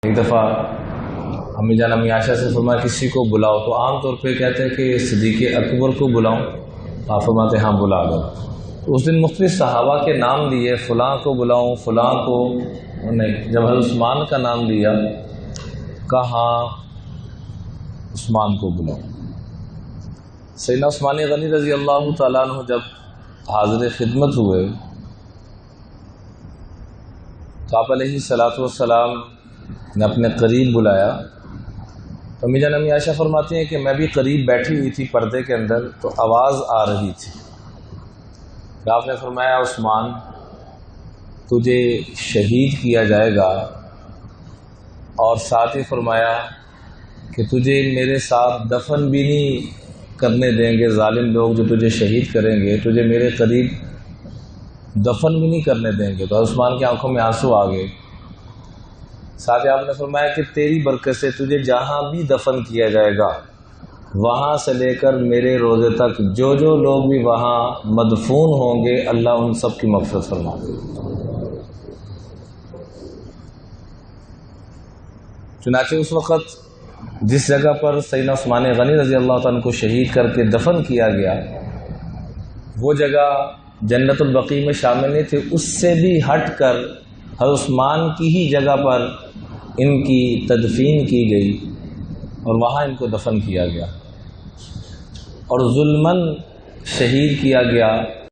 ایک دفعہ امی جان امی عائشہ سے فرمایا کسی کو بلاؤ، تو عام طور پہ کہتے ہیں کہ صدیق اکبر کو بلاؤں، آپ فرماتے ہاں بلا دو۔ تو اس دن مختلف صحابہ کے نام لیے، فلاں کو بلاؤں فلاں کو نہیں، جب حضرت عثمان کا نام لیا کہا عثمان کو بلاؤ۔ سیدنا عثمان غنی رضی اللہ تعالیٰ عنہ جب حاضر خدمت ہوئے تو آپ علیہ الصلوۃ والسلام نے اپنے قریب بلایا۔ تو امی جان امی عائشہ فرماتی ہیں کہ میں بھی قریب بیٹھی ہوئی تھی پردے کے اندر، تو آواز آ رہی تھی۔ آپ نے فرمایا عثمان تجھے شہید کیا جائے گا، اور ساتھ ہی فرمایا کہ تجھے میرے ساتھ دفن بھی نہیں کرنے دیں گے ظالم لوگ جو تجھے شہید کریں گے، تجھے میرے قریب دفن بھی نہیں کرنے دیں گے۔ تو عثمان کی آنکھوں میں آنسو آ گئے۔ ساتھ ہی آپ نے فرمایا کہ تیری برکت سے تجھے جہاں بھی دفن کیا جائے گا، وہاں سے لے کر میرے روزے تک جو جو لوگ بھی وہاں مدفون ہوں گے اللہ ان سب کی مغفرت فرما دے۔ چنانچہ اس وقت جس جگہ پر سیدنا عثمان غنی رضی اللہ عنہ کو شہید کر کے دفن کیا گیا، وہ جگہ جنت البقیع میں شامل نہیں تھی، اس سے بھی ہٹ کر حضرت عثمان کی ہی جگہ پر ان کی تدفین کی گئی اور وہاں ان کو دفن کیا گیا اور ظلماً شہید کیا گیا۔